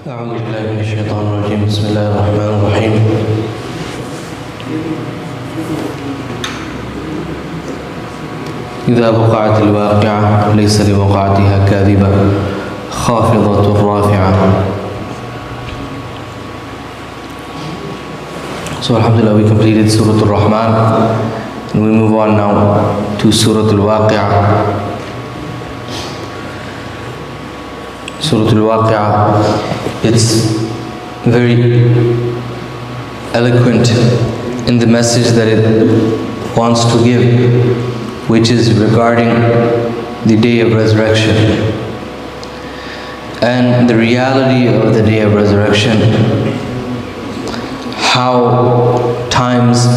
أعوذ بالله من الشيطان الرجيم بسم الله الرحمن الرحيم إذا وقعت الواقعة ليس لوقعتها كاذبة خافضة رافعة. So alhamdulillah, we completed Surah Al-Rahman and we move on now to Surah Al-Waqiah. Surah Al-Waqiah, it's very eloquent in the message that it wants to give, which is regarding the day of resurrection and the reality of the day of resurrection, how times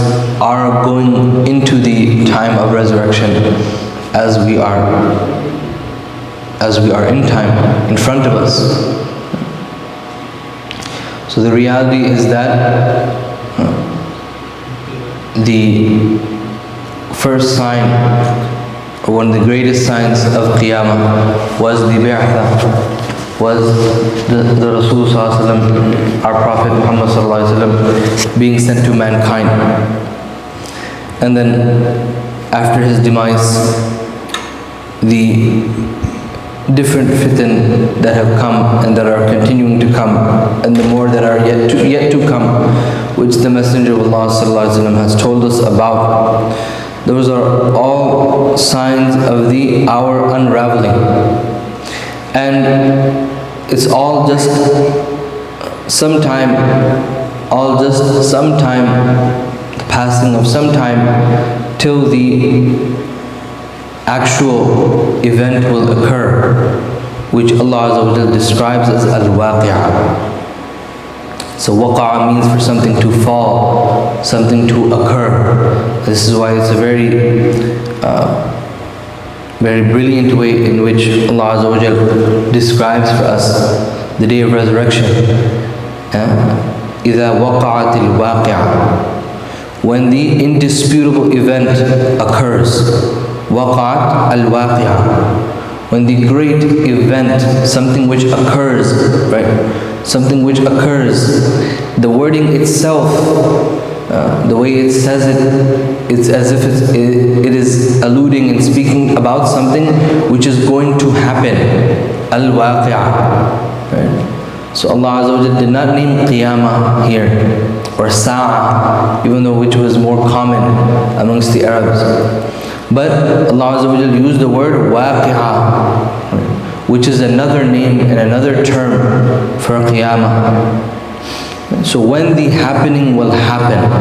are going into the time of resurrection as we are in time in front of us. So the reality is that the first sign, or one of the greatest signs of Qiyamah, was the Bi'atha, was the Rasul Sallallahu Alaihi Wasallam, our Prophet Muhammad Sallallahu Alaihi Wasallam, being sent to mankind. And then after his demise, the different fitan that have come and that are continuing to come, and the more that are yet to come, which the Messenger of Allah Sallallahu Alaihi Wasallam has told us about, those are all signs of the hour unraveling. And it's all just sometime, the passing of some time till the actual event will occur, which Allah Azza wa Jalla describes as Al-Waqi'ah. So waqa'a means for something to fall, something to occur. This is why it's a very brilliant way in which Allah Azza wa Jalla describes for us the day of resurrection. إِذَا وَقَعَتِ الْوَاقِعَةِ, when the indisputable event occurs. Waqa'at al-waqi'ah, when the great event, something which occurs, right? Something which occurs. The wording itself, the way it says it, it's as if it is alluding and speaking about something which is going to happen. Al-waqi'ah, right? So Allah Azza wa Jalla did not name Qiyamah here, or Sa'ah, even though which was more common amongst the Arabs. But Allah Azza wa Jalla used the word Waqi'ah, which is another name and another term for Qiyamah. So when the happening will happen,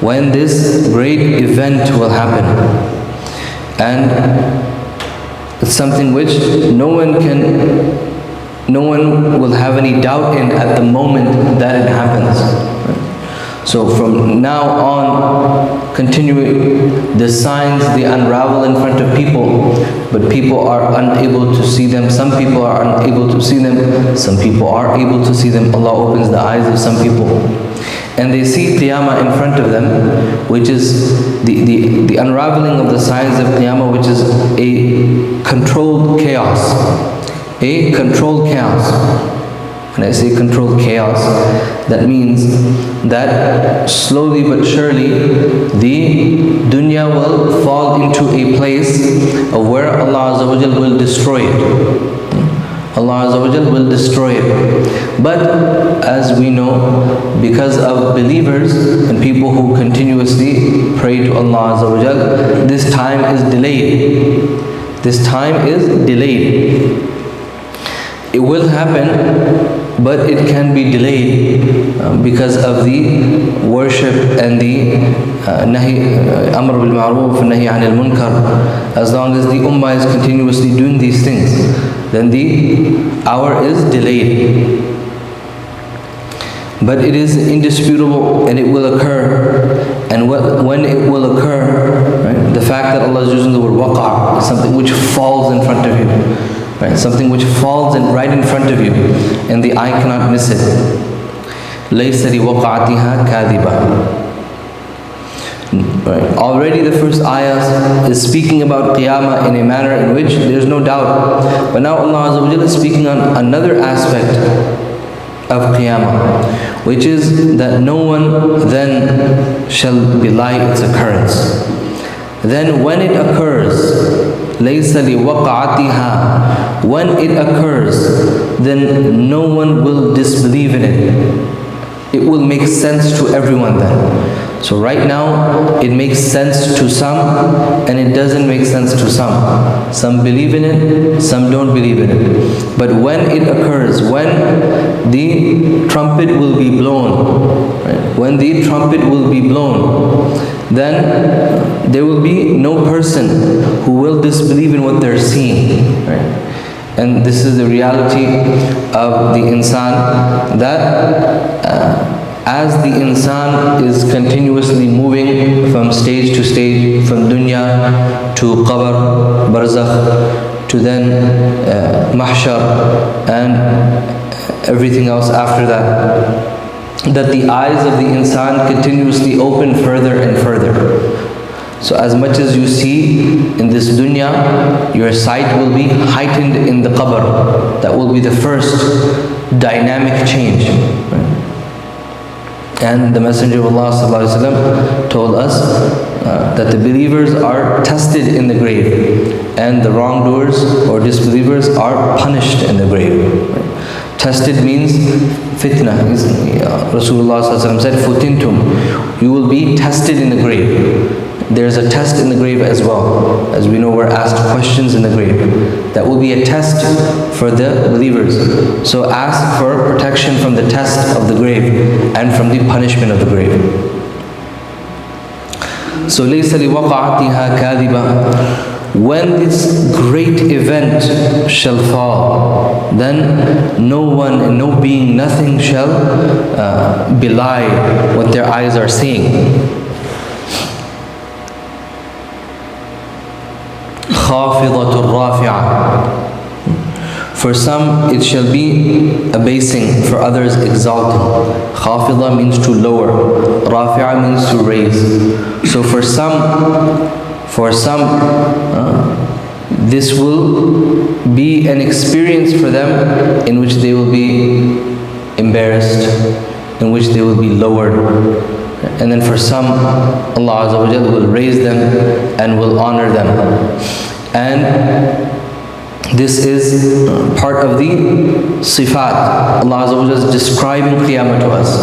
when this great event will happen, and it's something which no one will have any doubt in at the moment that it happens. So from now on, continuing, the signs, they unravel in front of people, but people are unable to see them. Some people are unable to see them, some people are able to see them. Allah opens the eyes of some people, and they see Qiyamah in front of them, which is the unraveling of the signs of Qiyamah, which is a controlled chaos. A controlled chaos. When I say controlled chaos, that means that slowly but surely the dunya will fall into a place of where Allah Azza wa Jalla will destroy it. Allah Azza wa Jalla will destroy it. But as we know, because of believers and people who continuously pray to Allah Azza wa Jalla, this time is delayed. This time is delayed. It will happen, but it can be delayed because of the worship and the Amr bil Ma'ruf and Nahi Anil Munkar. As long as the Ummah is continuously doing these things, then the hour is delayed. But it is indisputable and it will occur. And when it will occur, right, the fact that Allah is using the word waqa', something which falls in front of you. Right, something which falls right in front of you, and the eye cannot miss it. لَيْسَ لِوَقَعَتِهَا كَاذِبًا. Right. Already the first ayah is speaking about Qiyamah in a manner in which there is no doubt. But now Allah Azza wa Jalla is speaking on another aspect of Qiyamah, which is that no one then shall belie its occurrence. Then when it occurs, لَيْسَ لِوَقْعَتِهَا, when it occurs, then no one will disbelieve in it. It will make sense to everyone then. So right now, it makes sense to some, and it doesn't make sense to some. Some believe in it, some don't believe in it. But when it occurs, when the trumpet will be blown, right? When the trumpet will be blown, then there will be no person who will disbelieve in what they're seeing, right? And this is the reality of the insan, that as the insan is continuously moving from stage to stage, from dunya to qabr, barzakh, to then mahshar, and everything else after that the eyes of the insan continuously open further and further. So as much as you see in this dunya, your sight will be heightened in the qabr. That will be the first dynamic change. Right? And the Messenger of Allah ﷺ told us that the believers are tested in the grave, and the wrongdoers or disbelievers are punished in the grave. Right? Tested means fitna. Rasulullah ﷺ said, "Futintum," you will be tested in the grave. There's a test in the grave as well. As we know, we're asked questions in the grave. That will be a test for the believers. So ask for protection from the test of the grave and from the punishment of the grave. So لَيْسَ لِوَقَعَتِهَا كَاذِبًا, when this great event shall fall, then no one and no being, nothing shall belie what their eyes are seeing. خَافِضَةٌ رَافِعَةٌ, for some it shall be abasing, for others exalting. Khafida means to lower, Rafi'a means to raise. So for some this will be an experience for them in which they will be embarrassed, in which they will be lowered. And then for some, Allah Azza wa Jalla will raise them and will honor them. And this is part of the sifat. Allah Azza wa Jalla is describing Qiyamah to us.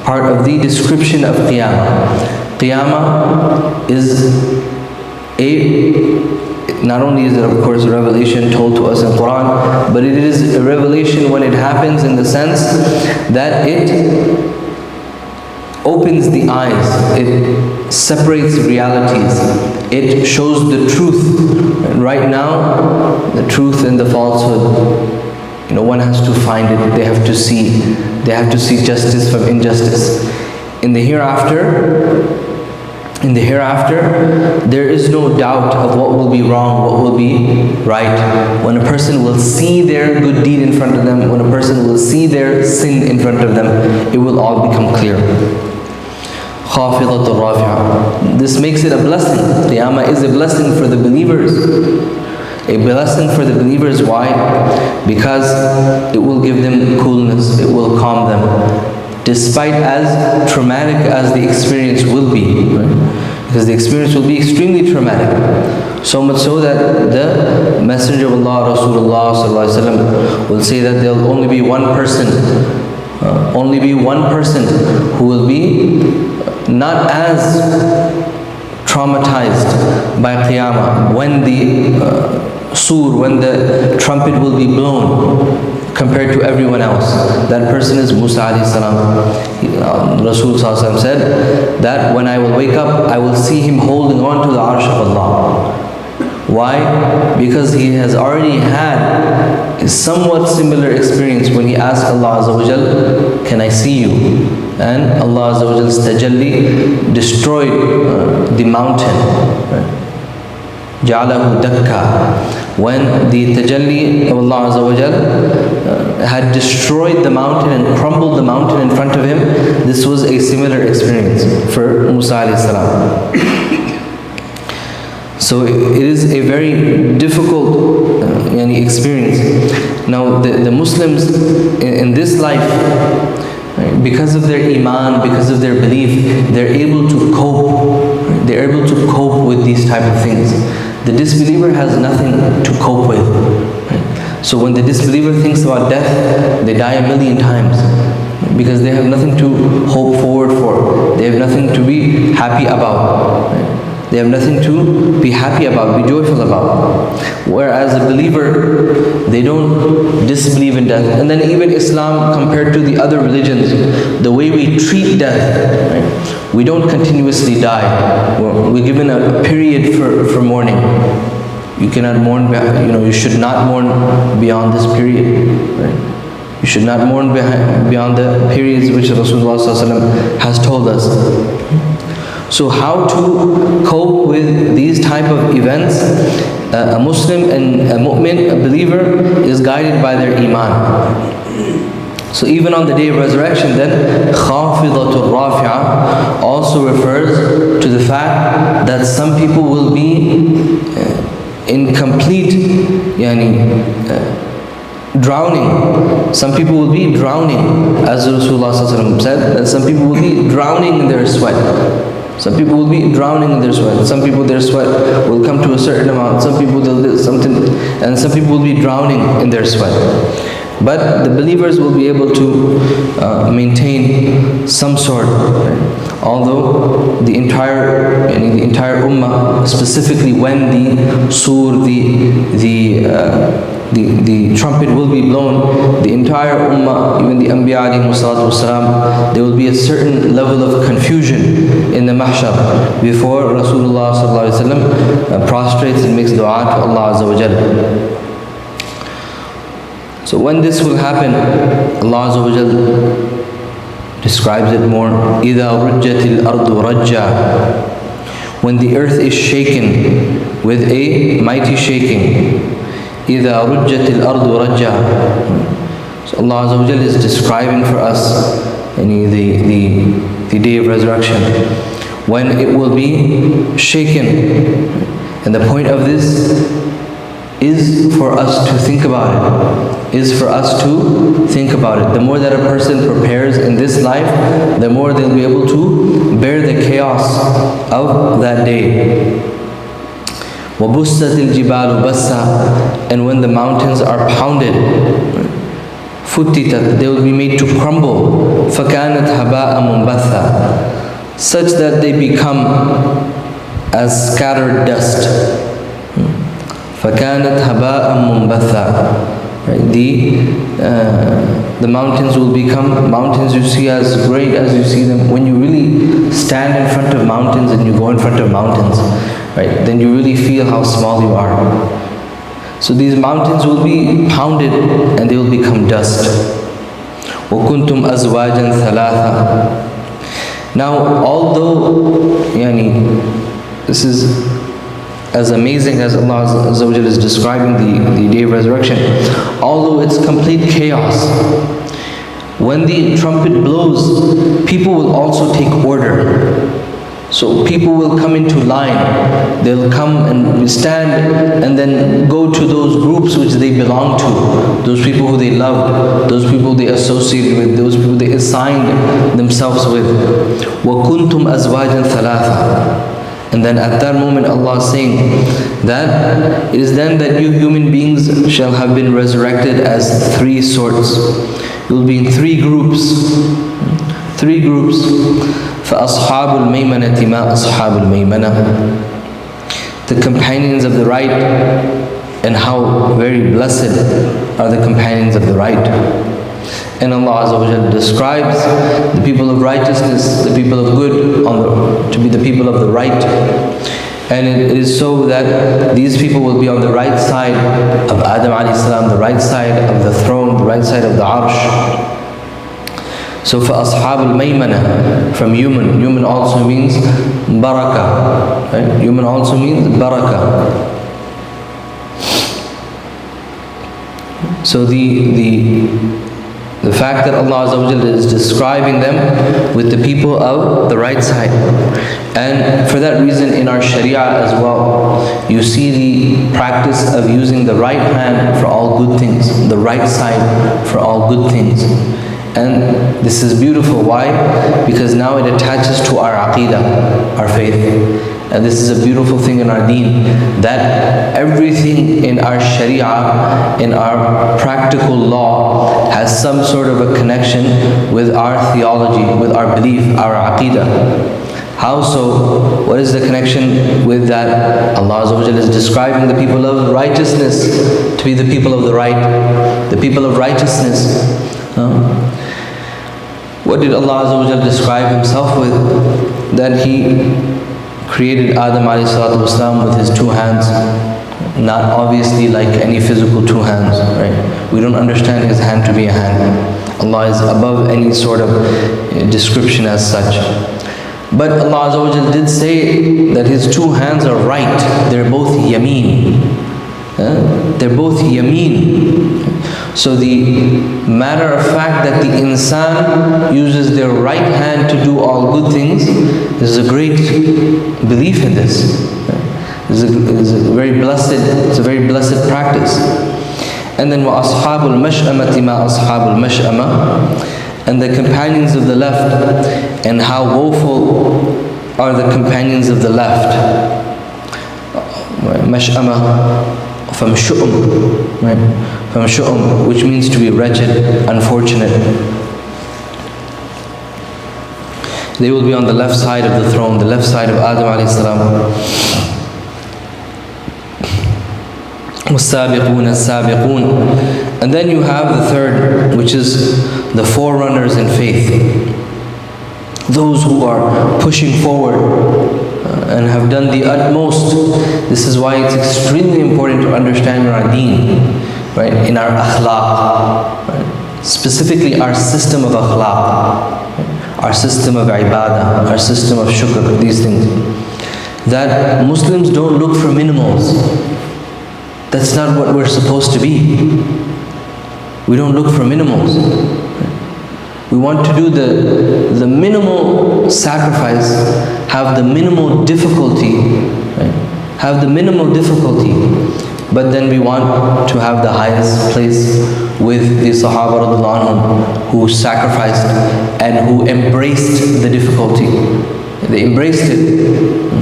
Part of the description of Qiyamah. Qiyamah is not only is it of course a revelation told to us in Quran, but it is a revelation when it happens in the sense that it opens the eyes, it separates realities, it shows the truth. And right now, the truth and the falsehood, one has to find it, they have to see justice from injustice. In the hereafter, there is no doubt of what will be wrong, what will be right. When a person will see their good deed in front of them, when a person will see their sin in front of them, it will all become clear. خَافِضَةٌ رَافِعَةٌ. This makes it a blessing. Qiyamah is a blessing for the believers. A blessing for the believers. Why? Because it will give them coolness, it will calm them. Despite as traumatic as the experience will be. Right? Because the experience will be extremely traumatic. So much so that the Messenger of Allah, Rasulullah sallallahu alaihi wasallam, will say that there will only be one person who will be not as traumatized by Qiyamah when the sur, when the trumpet will be blown, compared to everyone else. That person is Musa alayhi salam. Rasul sallallahu alaihi wasallam said that when I will wake up, I will see him holding on to the arsh of Allah. Why? Because he has already had a somewhat similar experience when he asked Allah Azza wa Jal, can I see you? And Allah Azza wa Jal's tajalli destroyed the mountain. Ja'alahu dakka. When the tajalli of Allah Azza wa Jal had destroyed the mountain and crumbled the mountain in front of him, this was a similar experience for Musa alayhi salam. So it is a very difficult experience. Now the Muslims in this life, because of their iman, because of their belief, they're able to cope. They're able to cope with these type of things. The disbeliever has nothing to cope with. So when the disbeliever thinks about death, they die 1,000,000 times, because they have nothing to hope forward for. They have nothing to be happy about. They have nothing to be happy about, be joyful about. Whereas a believer, they don't disbelieve in death. And then even Islam, compared to the other religions, the way we treat death, right? We don't continuously die. We're given a period for mourning. You cannot mourn, you should not mourn beyond this period, right? You should not mourn beyond the periods which Rasulullah ﷺ has told us. So how to cope with these type of events? A Muslim and a mu'min, a believer, is guided by their iman. So even on the day of resurrection, then khafidatul rafi'ah also refers to the fact that some people will be in complete drowning. Some people will be drowning, as Rasulullah ﷺ said, that some people will be drowning in their sweat. Some people will be drowning in their sweat. Some people, their sweat will come to a certain amount. Some people, they'll do something, and some people will be drowning in their sweat. But the believers will be able to maintain some sort, right? Although the entire ummah, specifically when the sur, the trumpet will be blown, the entire ummah, even the Anbiya alayhi salatu wasalam, there will be a certain level of confusion in the mahshar before Rasulullah sallallahu alaihi wasallam prostrates and makes dua to Allah Azza wa Jalla. So when this will happen, Allah Azza wa Jalla describes it more. إِذَا رُجَّتِ الْأَرْضُ رَجَّةً, when the earth is shaken with a mighty shaking. إِذَا رُجَّتِ الْأَرْضُ رَجَّةً. So Allah Azza wa Jalla is describing for us the day of resurrection, when it will be shaken. And the point of this is for us to think about it. The more that a person prepares in this life, the more they'll be able to bear the chaos of that day. وَبُسَّتِ الْجِبَالُ بَسًّا, and when the mountains are pounded, فُتِّتَتْ, they will be made to crumble. فَكَانَتْ هَبَاءً مُنْبَثًّا, such that they become as scattered dust. فَكَانَتْ هَبَاءً مُنْبَثًّا. The mountains will become mountains you see as great as you see them. When you really stand in front of mountains and you go in front of mountains, right, then you really feel how small you are. So these mountains will be pounded and they will become dust. وَكُنْتُمْ أَزْوَاجًا ثَلَاثًا. Now, although this is as amazing as Allah Azza wa Jalla is describing the day of resurrection, although it's complete chaos, when the trumpet blows, people will also take order. So people will come into line. They'll come and stand and then go to those groups which they belong to, those people who they loved, those people they associated with, those people they assigned themselves with. وَكُنْتُمْ أَزْوَاجًا ثَلَاثًا. And then at that moment Allah is saying that it is then that you human beings shall have been resurrected as three sorts. You will be in three groups. Three groups. فَأَصْحَابُ الْمَيْمَنَةِ مَا أَصْحَابُ الْمَيْمَنَةِ. The companions of the right, and how very blessed are the companions of the right. And Allah Azza wa Jalla describes the people of righteousness, the people of good, to be the people of the right. And it is so that these people will be on the right side of Adam alayhi salam, the right side of the throne, the right side of the arsh. So for Ashab al-Maymana, from human also means barakah. Right? Human also means barakah. So The fact that Allah Azza wa Jalla is describing them with the people of the right side. And for that reason in our Sharia as well, you see the practice of using the right hand for all good things, the right side for all good things. And this is beautiful. Why? Because now it attaches to our aqidah, our faith. And this is a beautiful thing in our deen, that everything in our sharia, in our practical law, has some sort of a connection with our theology, with our belief, our aqidah. How so? What is the connection with that? Allah Azza wa Jalla is describing the people of righteousness to be the people of the right, the people of righteousness. What did Allah Azza wa Jalla describe Himself with? That He created Adam alayhi salatu wasalam with his two hands, not obviously like any physical two hands, right? We don't understand his hand to be a hand. Allah is above any sort of description as such. But Allah Azza wa Jalla did say that his two hands are right. They're both yameen. They're both yameen. So the matter of fact that the insan uses their right hand to do all good things is a great belief in this. It's a very blessed practice. And then وَأَصْحَابُ الْمَشْأَمَةِ مَا أَصْحَابُ الْمَشْأَمَةِ, and the companions of the left, and how woeful are the companions of the left. Mash'amah from shu'um, right? From shu'um, which means to be wretched, unfortunate. They will be on the left side of the throne, the left side of Adam alayhi salam. وَالسَّابِقُونَ السَّابِقُونَ. And then you have the third, which is the forerunners in faith. Those who are pushing forward and have done the utmost. This is why it's extremely important to understand our deen, right? In our akhlaq, right? Specifically our system of akhlaq, our system of ibadah, our system of shukr, these things. That Muslims don't look for minimals. That's not what we're supposed to be. We don't look for minimals. We want to do the minimal sacrifice, have the minimal difficulty, right? Have the minimal difficulty, but then we want to have the highest place with the Sahaba radiallahu anhum, who sacrificed and who embraced the difficulty. They embraced it.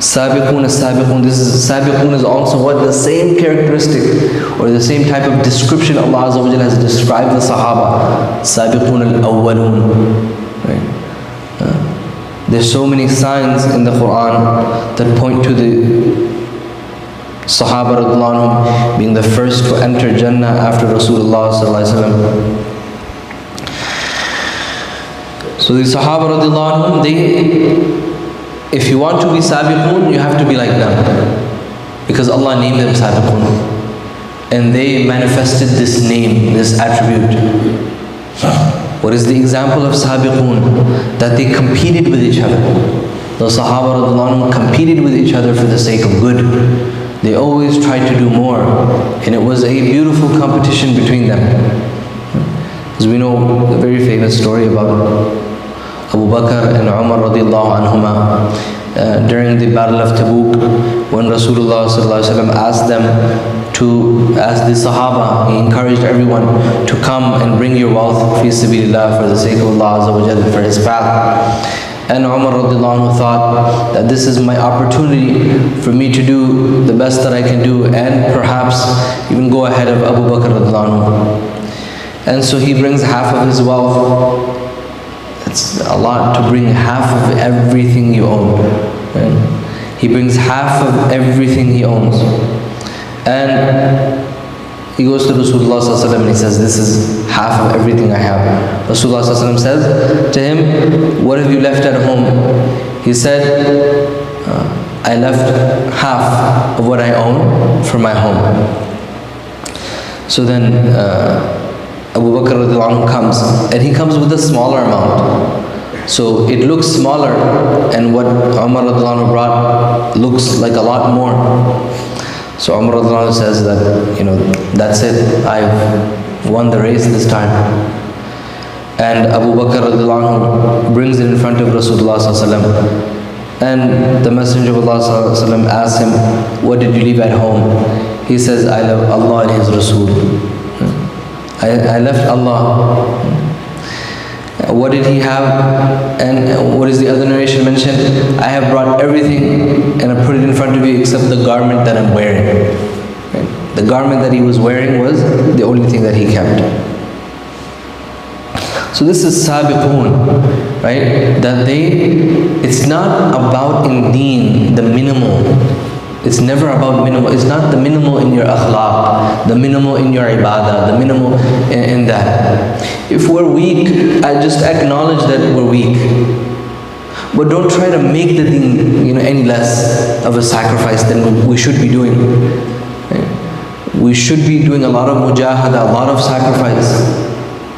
Sabiqun as-sabiqun. This is sabiqun is also what the same characteristic or the same type of description Allah Azza wa Jalla has described the Sahaba. Sabiqun al-awwalun. Right? There's so many signs in the Quran that point to the Sahaba radiallahu anhum being the first to enter Jannah after Rasulullah sallallahu alaihi wasallam. So the Sahaba radiallahu anhum, if you want to be sabiqun, you have to be like them. Because Allah named them sabiqun. And they manifested this name, this attribute. What is the example of sabiqun? That they competed with each other. The Sahaba radiallahu anhum competed with each other for the sake of good. They always tried to do more. And it was a beautiful competition between them. As we know, the very famous story about Abu Bakr and Umar radiallahu anhuma during the Battle of Tabuk, when Rasulullah sallallahu alaihi wasallam asked them to, as the Sahaba, he encouraged everyone to come and bring your wealth fi sabilillah, for the sake of Allah Azza wa Jalla, for His path. And Umar radiallahu anhu thought that this is my opportunity for me to do the best that I can do, and perhaps even go ahead of Abu Bakr radiallahu anhu. And so he brings half of his wealth. It's a lot to bring half of everything you own. Right? He brings half of everything he owns. And he goes to Rasulullah and he says, this is half of everything I have. Rasulullah says to him, what have you left at home? He said, I left half of what I own for my home. So then Abu Bakr radiallahu anhu comes, and he comes with a smaller amount. So it looks smaller, and what Umar radiallahu anhu brought looks like a lot more. So Umar radiallahu anhu says that, that's it, I've won the race this time. And Abu Bakr radiallahu anhu brings it in front of Rasulullah sallallahu alaihi wasallam. And the Messenger of Allah sallallahu alaihi wasallam asks him, what did you leave at home? He says, I love Allah and His Rasul. I left Allah. What did he have? And what is the other narration mentioned? I have brought everything and I put it in front of you except the garment that I'm wearing. Right? The garment that he was wearing was the only thing that he kept. So this is sabiqun, right? That it's not about in deen the minimal. It's never about minimal. It's not the minimal in your akhlaq, the minimal in your ibadah, the minimal in that. If we're weak, I just acknowledge that we're weak. But don't try to make the deen, any less of a sacrifice than we should be doing. Right? We should be doing a lot of mujahada, a lot of sacrifice.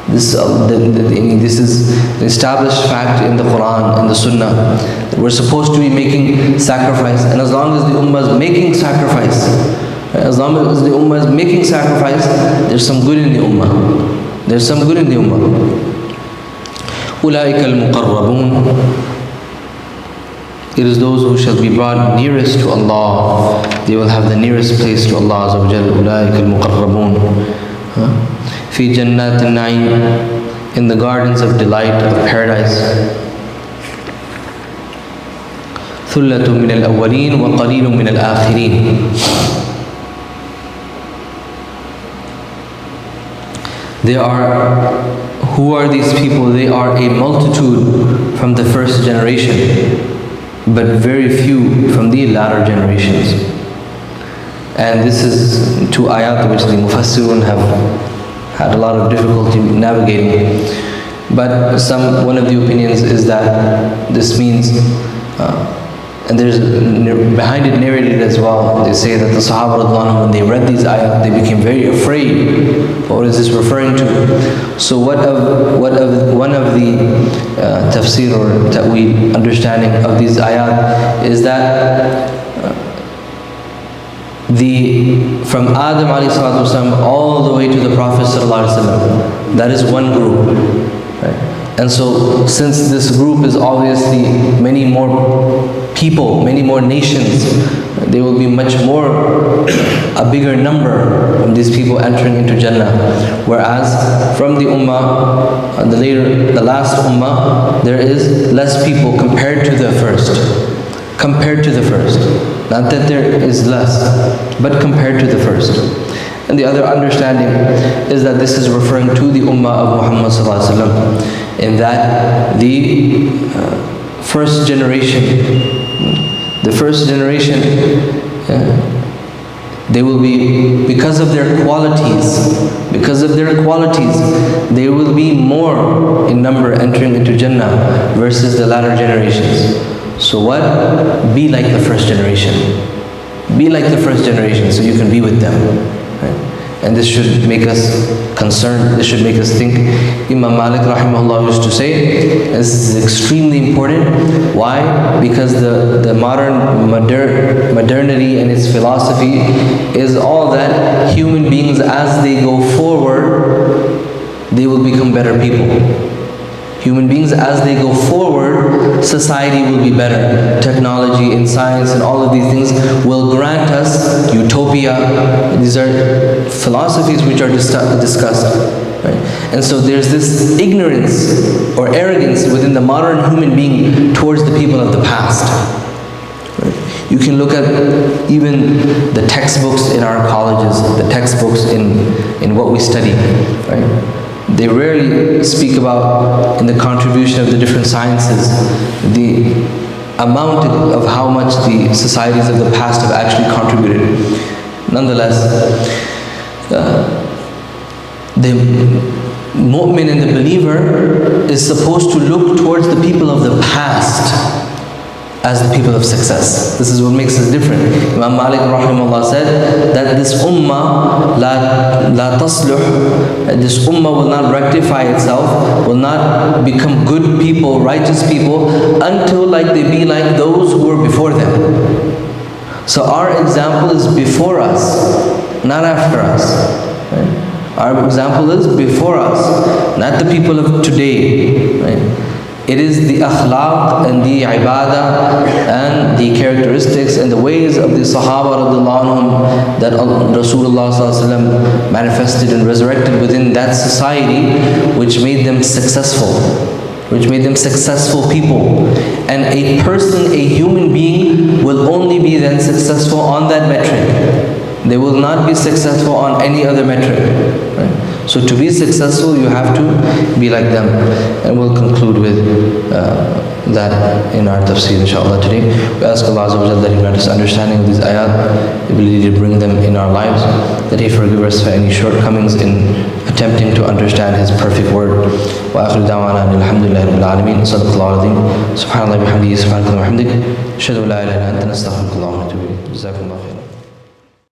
This is an established fact in the Quran and the Sunnah, that we're supposed to be making sacrifice. And as long as the ummah is making sacrifice, there's some good in the ummah. There's some good in the ummah. أُولَٰئِكَ الْمُقَرَّبُونَ. It is those who shall be brought nearest to Allah. They will have the nearest place to Allah Azza wa Jalla. أُولَٰئِكَ الْمُقَرَّبُونَ. في جنات النعيم, in the gardens of delight of paradise. ثلة من الأولين وقليل من الآخرين. Who are these people? They are a multitude from the first generation, but very few from the latter generations. And this is two ayat which the Mufassirun have had a lot of difficulty navigating. But one of the opinions is that this means, and there's behind it narrated as well, they say that the Sahaba, when they read these ayat, they became very afraid. What is this referring to? So one of the tafsir or ta'weed understanding of these ayat is that from Adam alayhi salatu wasalam all the way to the Prophet sallallahu alaihi wasallam, that is one group. Right? And so since this group is obviously many more people, many more nations, there will be much more, a bigger number of these people entering into Jannah. Whereas from the ummah, the last ummah, there is less people compared to the first. Not that there is less, but compared to the first. And the other understanding is that this is referring to the ummah of Muhammad sallallahu alaihi wasallam, in that the first generation, they will be, because of their qualities, they will be more in number entering into Jannah versus the latter generations. So what? Be like the first generation. Be like the first generation so you can be with them. Right? And this should make us concerned, this should make us think. Imam Malik rahimahullah used to say, this is extremely important. Why? Because the modernity and its philosophy is all that human beings, as they go forward, they will become better people. Human beings, as they go forward, society will be better. Technology and science and all of these things will grant us utopia. These are philosophies which are discussed. Right? And so there's this ignorance or arrogance within the modern human being towards the people of the past. Right? You can look at even the textbooks in our colleges, the textbooks in what we study. Right? They rarely speak about, in the contribution of the different sciences, the amount of how much the societies of the past have actually contributed. Nonetheless, the mu'min and the believer is supposed to look towards the people of the past as the people of success. This is what makes us different. Imam Malik rahimahullah said that this ummah la tasluh, this ummah will not rectify itself, will not become good people, righteous people, until they be like those who were before them. So our example is before us, not after us. Right? Our example is before us, not the people of today. Right? It is the akhlaq and the ibadah and the characteristics and the ways of the Sahaba radiallahu anhum that Rasulullah sallallahu alaihi wasallam manifested and resurrected within that society, which made them successful. Which made them successful people. And a person, a human being, will only be then successful on that metric. They will not be successful on any other metric. Right? So to be successful, you have to be like them. And we'll conclude with that in our tafsir, inshallah, today. We ask Allah Azza wa Jalla that He grant us understanding of these ayat, the ability to bring them in our lives, that He forgive us for any shortcomings in attempting to understand His perfect word. وآخر دعوانا الحمد لله رب العالمين صدق الله العظيم سبحان الله بحمده سبحانك اللهم وبحمدك أشهد أن لا إله إلا أنت نستغفرك اللهم ونتوب إليك جزاكم الله